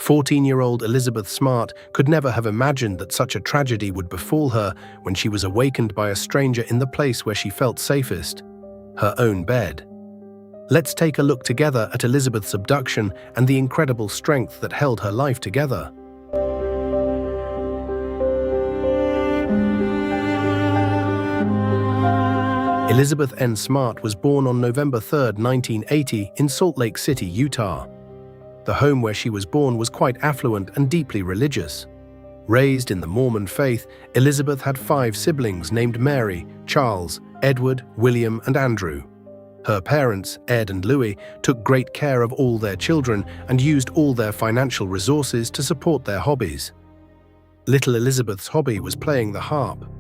14-year-old Elizabeth Smart could never have imagined that such a tragedy would befall her when she was awakened by a stranger in the place where she felt safest, her own bed. Let's take a look together at Elizabeth's abduction and the incredible strength that held her life together. Elizabeth N. Smart was born on November 3, 1980, in Salt Lake City, Utah. The home where she was born was quite affluent and deeply religious. Raised in the Mormon faith, Elizabeth had 5 siblings named Mary, Charles, Edward, William, and Andrew. Her parents, Ed and Louis, took great care of all their children and used all their financial resources to support their hobbies. Little Elizabeth's hobby was playing the harp.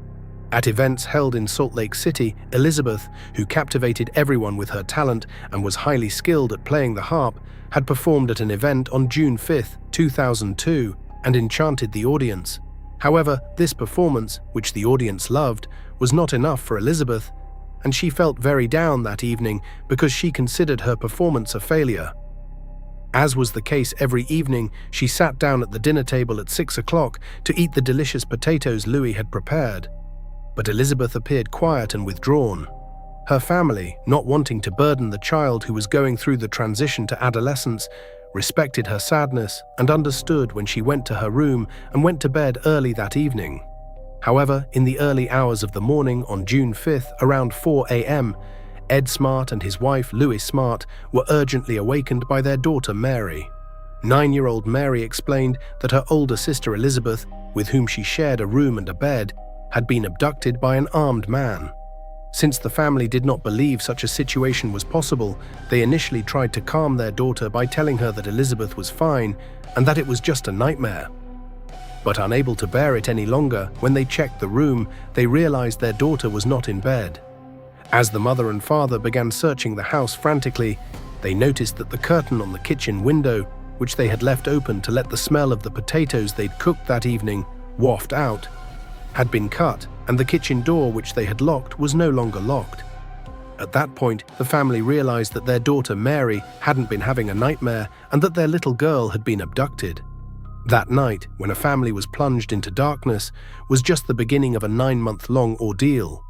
At events held in Salt Lake City, Elizabeth, who captivated everyone with her talent and was highly skilled at playing the harp, had performed at an event on June 5, 2002, and enchanted the audience. However, this performance, which the audience loved, was not enough for Elizabeth, and she felt very down that evening because she considered her performance a failure. As was the case every evening, she sat down at the dinner table at 6 o'clock to eat the delicious potatoes Louis had prepared. But Elizabeth appeared quiet and withdrawn. Her family, not wanting to burden the child who was going through the transition to adolescence, respected her sadness and understood when she went to her room and went to bed early that evening. However, in the early hours of the morning on June 5th, around 4 a.m., Ed Smart and his wife, Louis Smart, were urgently awakened by their daughter, Mary. 9-year-old Mary explained that her older sister, Elizabeth, with whom she shared a room and a bed, had been abducted by an armed man. Since the family did not believe such a situation was possible, they initially tried to calm their daughter by telling her that Elizabeth was fine and that it was just a nightmare. But unable to bear it any longer, when they checked the room, they realized their daughter was not in bed. As the mother and father began searching the house frantically, they noticed that the curtain on the kitchen window, which they had left open to let the smell of the potatoes they'd cooked that evening waft out, had been cut, and the kitchen door, which they had locked, was no longer locked. At that point, the family realized that their daughter Mary hadn't been having a nightmare and that their little girl had been abducted. That night, when a family was plunged into darkness, was just the beginning of a 9-month-long ordeal.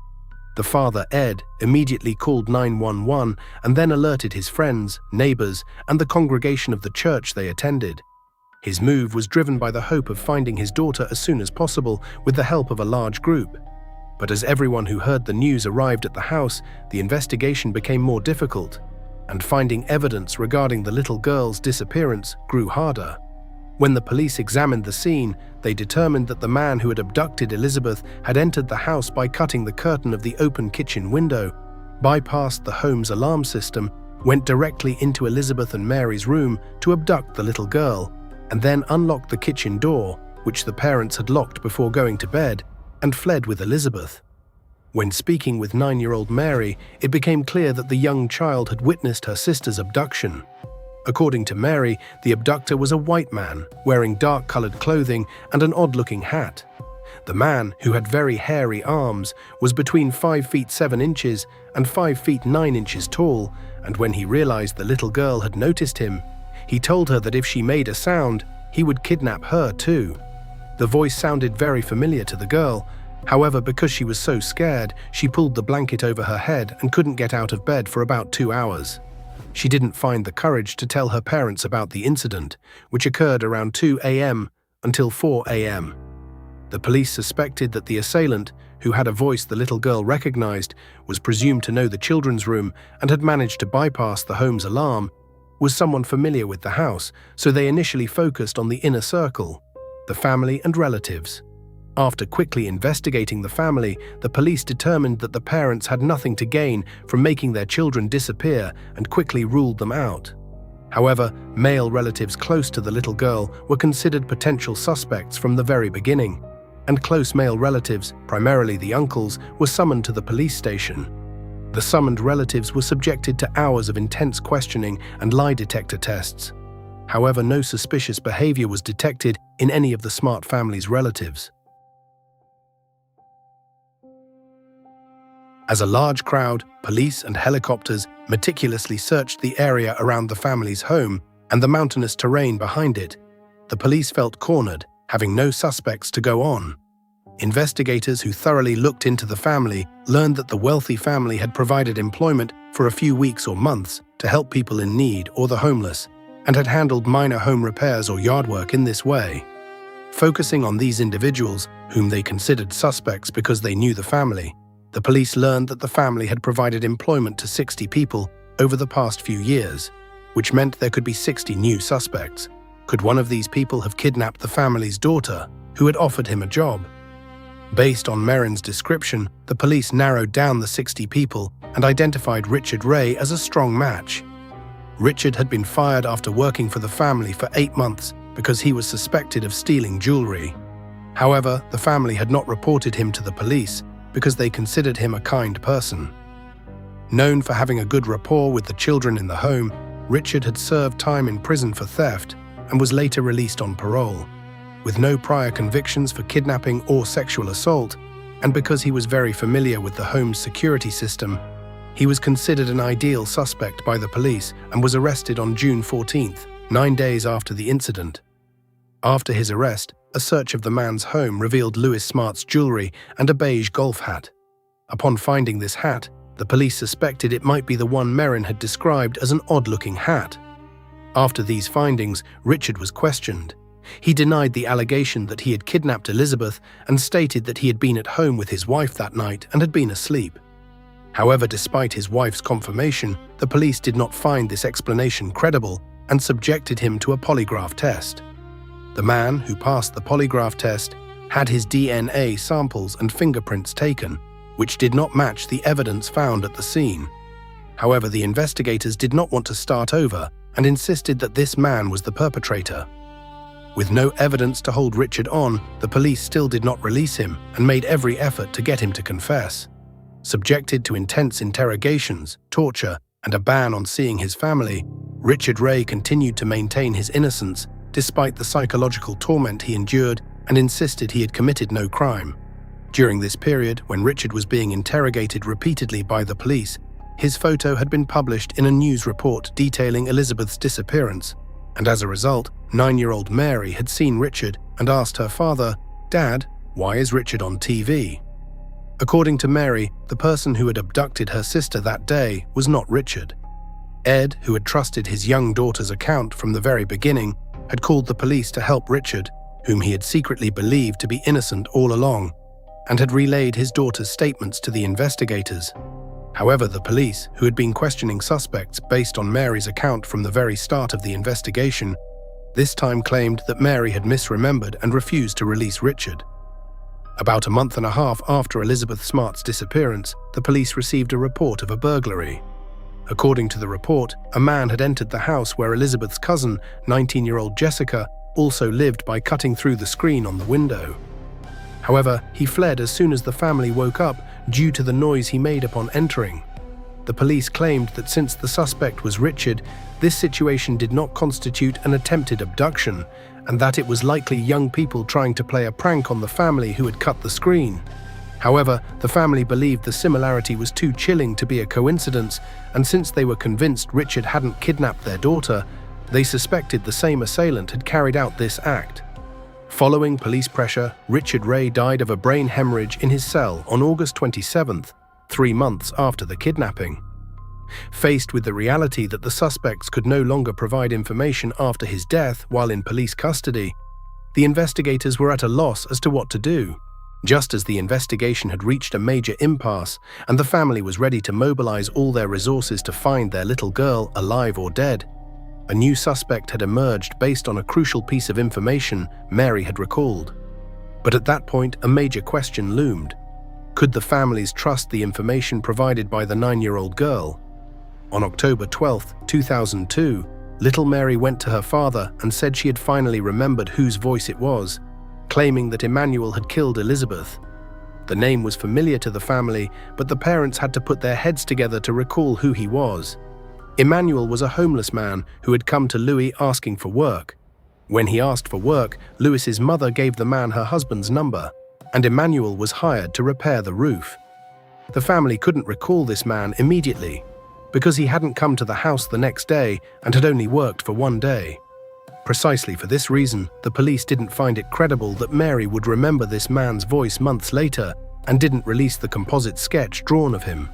The father, Ed, immediately called 911 and then alerted his friends, neighbors, and the congregation of the church they attended. His move was driven by the hope of finding his daughter as soon as possible with the help of a large group. But as everyone who heard the news arrived at the house, the investigation became more difficult, and finding evidence regarding the little girl's disappearance grew harder. When the police examined the scene, they determined that the man who had abducted Elizabeth had entered the house by cutting the curtain of the open kitchen window, bypassed the home's alarm system, went directly into Elizabeth and Mary's room to abduct the little girl, and then unlocked the kitchen door, which the parents had locked before going to bed, and fled with Elizabeth. When speaking with 9-year-old Mary, it became clear that the young child had witnessed her sister's abduction. According to Mary, the abductor was a white man, wearing dark-colored clothing and an odd-looking hat. The man, who had very hairy arms, was between 5 feet 7 inches and 5 feet 9 inches tall, and when he realized the little girl had noticed him, he told her that if she made a sound, he would kidnap her too. The voice sounded very familiar to the girl. However, because she was so scared, she pulled the blanket over her head and couldn't get out of bed for about 2 hours. She didn't find the courage to tell her parents about the incident, which occurred around 2 a.m. until 4 a.m. The police suspected that the assailant, who had a voice the little girl recognized, was presumed to know the children's room and had managed to bypass the home's alarm, was someone familiar with the house, so they initially focused on the inner circle, the family and relatives. After quickly investigating the family, the police determined that the parents had nothing to gain from making their children disappear and quickly ruled them out. However, male relatives close to the little girl were considered potential suspects from the very beginning, and close male relatives, primarily the uncles, were summoned to the police station. The summoned relatives were subjected to hours of intense questioning and lie detector tests. However, no suspicious behavior was detected in any of the Smart family's relatives. As a large crowd, police and helicopters meticulously searched the area around the family's home and the mountainous terrain behind it, the police felt cornered, having no suspects to go on. Investigators who thoroughly looked into the family learned that the wealthy family had provided employment for a few weeks or months to help people in need or the homeless, and had handled minor home repairs or yard work in this way. Focusing on these individuals, whom they considered suspects because they knew the family, the police learned that the family had provided employment to 60 people over the past few years, which meant there could be 60 new suspects. Could one of these people have kidnapped the family's daughter, who had offered him a job? Based on Merrin's description, the police narrowed down the 60 people and identified Richard Ray as a strong match. Richard had been fired after working for the family for 8 months because he was suspected of stealing jewelry. However, the family had not reported him to the police because they considered him a kind person. Known for having a good rapport with the children in the home, Richard had served time in prison for theft and was later released on parole. With no prior convictions for kidnapping or sexual assault, and because he was very familiar with the home's security system, he was considered an ideal suspect by the police and was arrested on June 14th, 9 days after the incident. After his arrest, a search of the man's home revealed Louis Smart's jewelry and a beige golf hat. Upon finding this hat, the police suspected it might be the one Merrin had described as an odd-looking hat. After these findings, Richard was questioned. He denied the allegation that he had kidnapped Elizabeth and stated that he had been at home with his wife that night and had been asleep. However, despite his wife's confirmation, the police did not find this explanation credible and subjected him to a polygraph test. The man who passed the polygraph test had his DNA samples and fingerprints taken, which did not match the evidence found at the scene. However, the investigators did not want to start over and insisted that this man was the perpetrator. With no evidence to hold Richard on, the police still did not release him and made every effort to get him to confess. Subjected to intense interrogations, torture, and a ban on seeing his family, Richard Ray continued to maintain his innocence despite the psychological torment he endured and insisted he had committed no crime. During this period, when Richard was being interrogated repeatedly by the police, his photo had been published in a news report detailing Elizabeth's disappearance, and as a result, 9-year-old Mary had seen Richard and asked her father, "Dad, why is Richard on TV?" According to Mary, the person who had abducted her sister that day was not Richard. Ed, who had trusted his young daughter's account from the very beginning, had called the police to help Richard, whom he had secretly believed to be innocent all along, and had relayed his daughter's statements to the investigators. However, the police, who had been questioning suspects based on Mary's account from the very start of the investigation, this time claimed that Mary had misremembered and refused to release Richard. About a month and a half after Elizabeth Smart's disappearance, the police received a report of a burglary. According to the report, a man had entered the house where Elizabeth's cousin, 19-year-old Jessica, also lived by cutting through the screen on the window. However, he fled as soon as the family woke up due to the noise he made upon entering. The police claimed that since the suspect was Richard, this situation did not constitute an attempted abduction, and that it was likely young people trying to play a prank on the family who had cut the screen. However, the family believed the similarity was too chilling to be a coincidence, and since they were convinced Richard hadn't kidnapped their daughter, they suspected the same assailant had carried out this act. Following police pressure, Richard Ray died of a brain hemorrhage in his cell on August 27th, 3 months after the kidnapping. Faced with the reality that the suspects could no longer provide information after his death while in police custody, the investigators were at a loss as to what to do. Just as the investigation had reached a major impasse and the family was ready to mobilize all their resources to find their little girl alive or dead, a new suspect had emerged based on a crucial piece of information Mary had recalled. But at that point, a major question loomed. Could the families trust the information provided by the 9-year-old girl? On October 12, 2002, little Mary went to her father and said she had finally remembered whose voice it was, claiming that Emmanuel had killed Elizabeth. The name was familiar to the family, but the parents had to put their heads together to recall who he was. Emmanuel was a homeless man who had come to Louis asking for work. When he asked for work, Louis's mother gave the man her husband's number, and Emmanuel was hired to repair the roof. The family couldn't recall this man immediately, because he hadn't come to the house the next day and had only worked for 1 day. Precisely for this reason, the police didn't find it credible that Mary would remember this man's voice months later and didn't release the composite sketch drawn of him.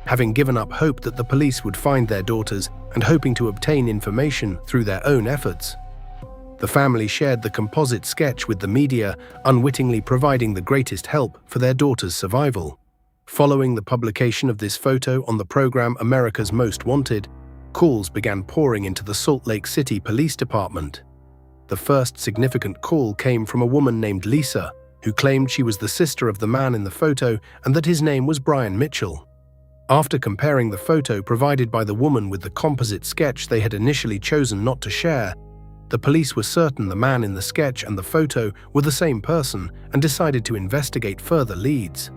Having given up hope that the police would find their daughters and hoping to obtain information through their own efforts, the family shared the composite sketch with the media, unwittingly providing the greatest help for their daughter's survival. Following the publication of this photo on the program America's Most Wanted, calls began pouring into the Salt Lake City Police Department. The first significant call came from a woman named Lisa, who claimed she was the sister of the man in the photo and that his name was Brian Mitchell. After comparing the photo provided by the woman with the composite sketch they had initially chosen not to share, the police were certain the man in the sketch and the photo were the same person and decided to investigate further leads.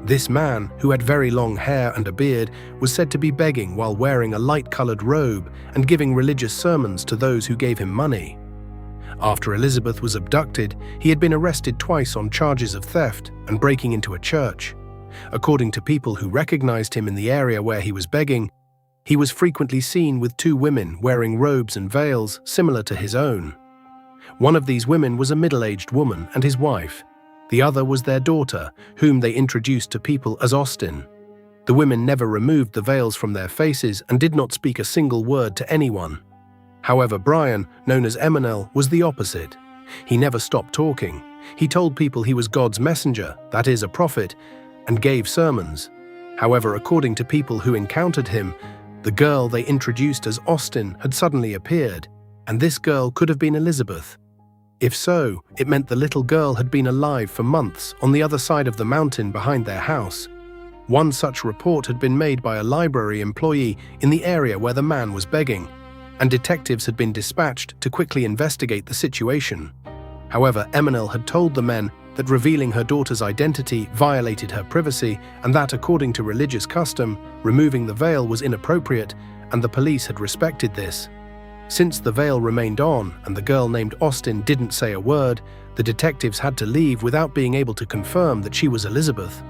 This man, who had very long hair and a beard, was said to be begging while wearing a light-colored robe and giving religious sermons to those who gave him money. After Elizabeth was abducted, he had been arrested twice on charges of theft and breaking into a church. According to people who recognized him in the area where he was begging, he was frequently seen with two women wearing robes and veils similar to his own. One of these women was a middle-aged woman and his wife. The other was their daughter, whom they introduced to people as Austin. The women never removed the veils from their faces and did not speak a single word to anyone. However, Brian, known as Emanel, was the opposite. He never stopped talking. He told people he was God's messenger, that is, a prophet, and gave sermons. However, according to people who encountered him, the girl they introduced as Austin had suddenly appeared, and this girl could have been Elizabeth. If so, it meant the little girl had been alive for months on the other side of the mountain behind their house. One such report had been made by a library employee in the area where the man was begging, and detectives had been dispatched to quickly investigate the situation. However, Emanel had told the men that revealing her daughter's identity violated her privacy and that, according to religious custom, removing the veil was inappropriate, and the police had respected this. Since the veil remained on and the girl named Austin didn't say a word, the detectives had to leave without being able to confirm that she was Elizabeth.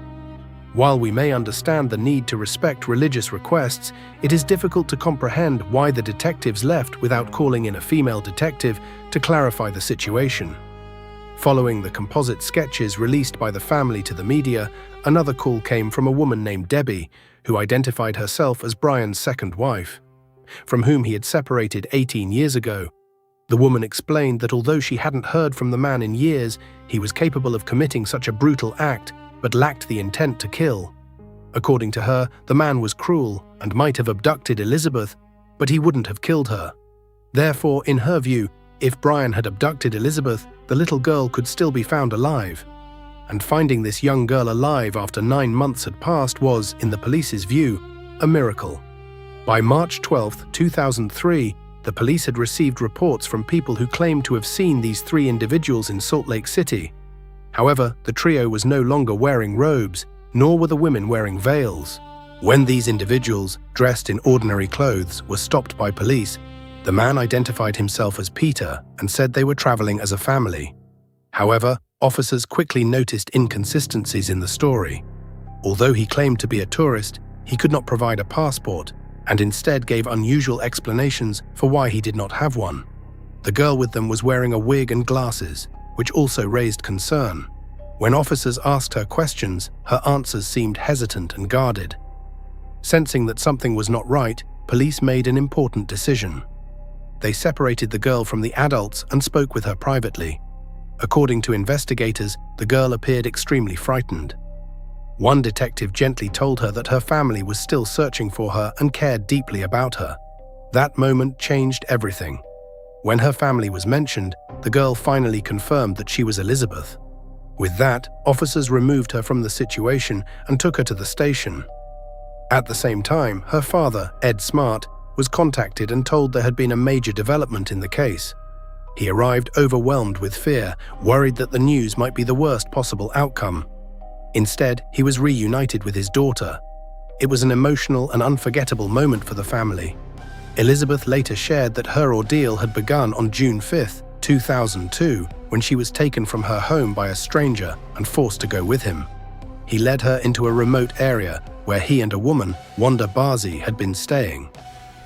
While we may understand the need to respect religious requests, it is difficult to comprehend why the detectives left without calling in a female detective to clarify the situation. Following the composite sketches released by the family to the media, another call came from a woman named Debbie, who identified herself as Brian's second wife, from whom he had separated 18 years ago. The woman explained that although she hadn't heard from the man in years, he was capable of committing such a brutal act, but lacked the intent to kill. According to her, the man was cruel and might have abducted Elizabeth, but he wouldn't have killed her. Therefore, in her view, if Brian had abducted Elizabeth, the little girl could still be found alive. And finding this young girl alive after 9 months had passed was, in the police's view, a miracle. By March 12, 2003, the police had received reports from people who claimed to have seen these 3 individuals in Salt Lake City. However, the trio was no longer wearing robes, nor were the women wearing veils. When these individuals, dressed in ordinary clothes, were stopped by police, the man identified himself as Peter and said they were traveling as a family. However, officers quickly noticed inconsistencies in the story. Although he claimed to be a tourist, he could not provide a passport and instead gave unusual explanations for why he did not have one. The girl with them was wearing a wig and glasses, which also raised concern. When officers asked her questions, her answers seemed hesitant and guarded. Sensing that something was not right, police made an important decision. They separated the girl from the adults and spoke with her privately. According to investigators, the girl appeared extremely frightened. One detective gently told her that her family was still searching for her and cared deeply about her. That moment changed everything. When her family was mentioned, the girl finally confirmed that she was Elizabeth. With that, officers removed her from the situation and took her to the station. At the same time, her father, Ed Smart, was contacted and told there had been a major development in the case. He arrived overwhelmed with fear, worried that the news might be the worst possible outcome. Instead, he was reunited with his daughter. It was an emotional and unforgettable moment for the family. Elizabeth later shared that her ordeal had begun on June 5, 2002, when she was taken from her home by a stranger and forced to go with him. He led her into a remote area where he and a woman, Wanda Bazi, had been staying.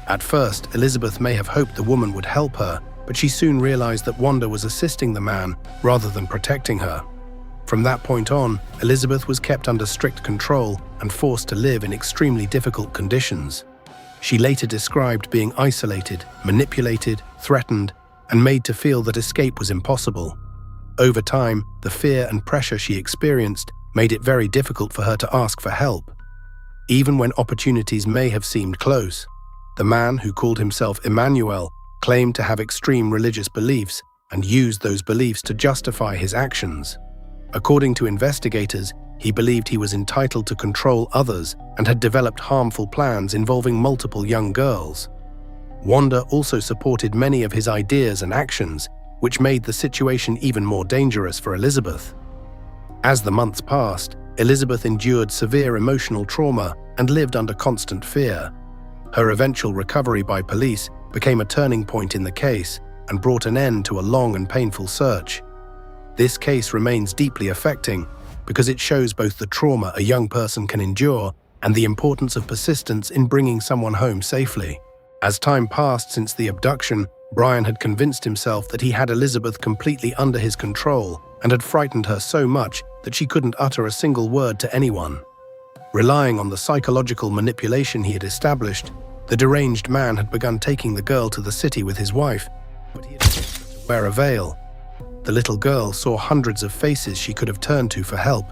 At first, Elizabeth may have hoped the woman would help her, but she soon realized that Wanda was assisting the man rather than protecting her. From that point on, Elizabeth was kept under strict control and forced to live in extremely difficult conditions. She later described being isolated, manipulated, threatened, and made to feel that escape was impossible. Over time, the fear and pressure she experienced made it very difficult for her to ask for help. Even when opportunities may have seemed close, the man, who called himself Emmanuel, claimed to have extreme religious beliefs and used those beliefs to justify his actions. According to investigators, he believed he was entitled to control others and had developed harmful plans involving multiple young girls. Wanda also supported many of his ideas and actions, which made the situation even more dangerous for Elizabeth. As the months passed, Elizabeth endured severe emotional trauma and lived under constant fear. Her eventual recovery by police became a turning point in the case and brought an end to a long and painful search. This case remains deeply affecting because it shows both the trauma a young person can endure and the importance of persistence in bringing someone home safely. As time passed since the abduction, Brian had convinced himself that he had Elizabeth completely under his control and had frightened her so much that she couldn't utter a single word to anyone. Relying on the psychological manipulation he had established, the deranged man had begun taking the girl to the city with his wife, but he had forced her to wear a veil. The little girl saw hundreds of faces she could have turned to for help,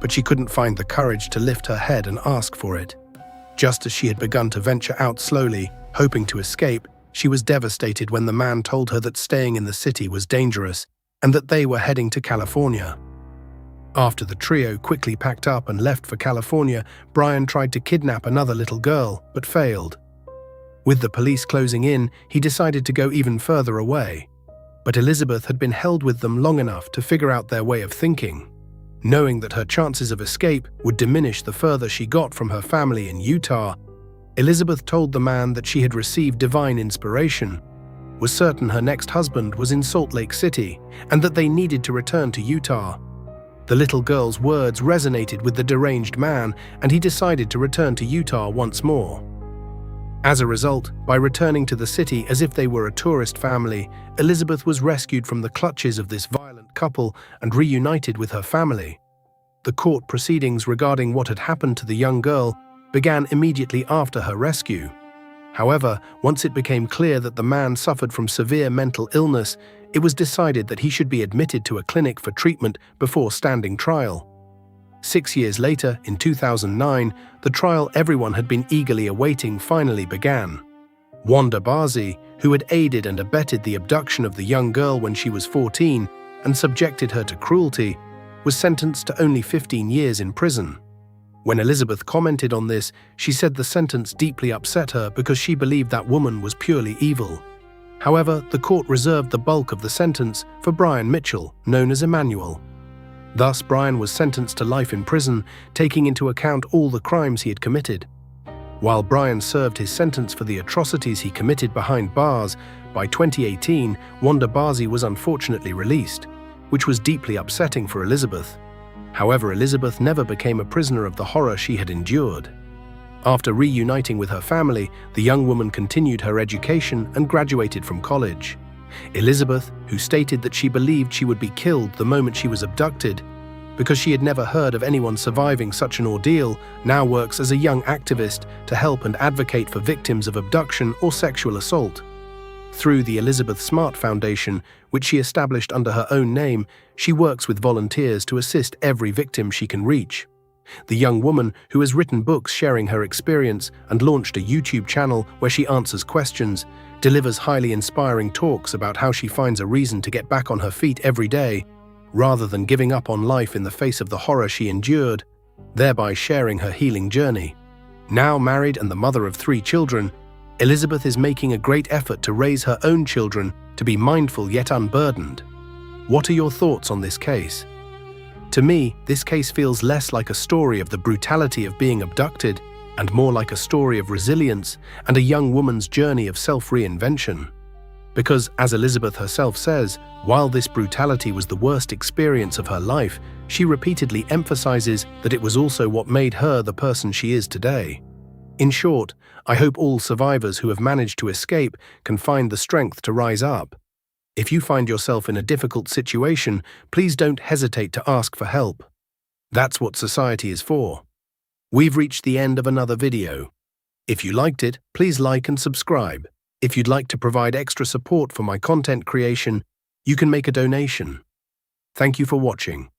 but she couldn't find the courage to lift her head and ask for it. Just as she had begun to venture out slowly, hoping to escape, she was devastated when the man told her that staying in the city was dangerous and that they were heading to California. After the trio quickly packed up and left for California, Brian tried to kidnap another little girl, but failed. With the police closing in, he decided to go even further away. But Elizabeth had been held with them long enough to figure out their way of thinking. Knowing that her chances of escape would diminish the further she got from her family in Utah, Elizabeth told the man that she had received divine inspiration, was certain her next husband was in Salt Lake City, and that they needed to return to Utah. The little girl's words resonated with the deranged man, and he decided to return to Utah once more. As a result, by returning to the city as if they were a tourist family, Elizabeth was rescued from the clutches of this violent couple and reunited with her family. The court proceedings regarding what had happened to the young girl began immediately after her rescue. However, once it became clear that the man suffered from severe mental illness, it was decided that he should be admitted to a clinic for treatment before standing trial. 6 years later, in 2009, the trial everyone had been eagerly awaiting finally began. Wanda Barzee, who had aided and abetted the abduction of the young girl when she was 14 and subjected her to cruelty, was sentenced to only 15 years in prison. When Elizabeth commented on this, she said the sentence deeply upset her because she believed that woman was purely evil. However, the court reserved the bulk of the sentence for Brian Mitchell, known as Emmanuel. Thus, Brian was sentenced to life in prison, taking into account all the crimes he had committed. While Brian served his sentence for the atrocities he committed behind bars, by 2018, Wanda Barzee was unfortunately released, which was deeply upsetting for Elizabeth. However, Elizabeth never became a prisoner of the horror she had endured. After reuniting with her family, the young woman continued her education and graduated from college. Elizabeth, who stated that she believed she would be killed the moment she was abducted, because she had never heard of anyone surviving such an ordeal, now works as a young activist to help and advocate for victims of abduction or sexual assault. Through the Elizabeth Smart Foundation, which she established under her own name, she works with volunteers to assist every victim she can reach. The young woman, who has written books sharing her experience and launched a YouTube channel where she answers questions, delivers highly inspiring talks about how she finds a reason to get back on her feet every day, rather than giving up on life in the face of the horror she endured, thereby sharing her healing journey. Now married and the mother of 3 children, Elizabeth is making a great effort to raise her own children to be mindful yet unburdened. What are your thoughts on this case? To me, this case feels less like a story of the brutality of being abducted and more like a story of resilience and a young woman's journey of self-reinvention. Because, as Elizabeth herself says, while this brutality was the worst experience of her life, she repeatedly emphasizes that it was also what made her the person she is today. In short, I hope all survivors who have managed to escape can find the strength to rise up. If you find yourself in a difficult situation, please don't hesitate to ask for help. That's what society is for. We've reached the end of another video. If you liked it, please like and subscribe. If you'd like to provide extra support for my content creation, you can make a donation. Thank you for watching.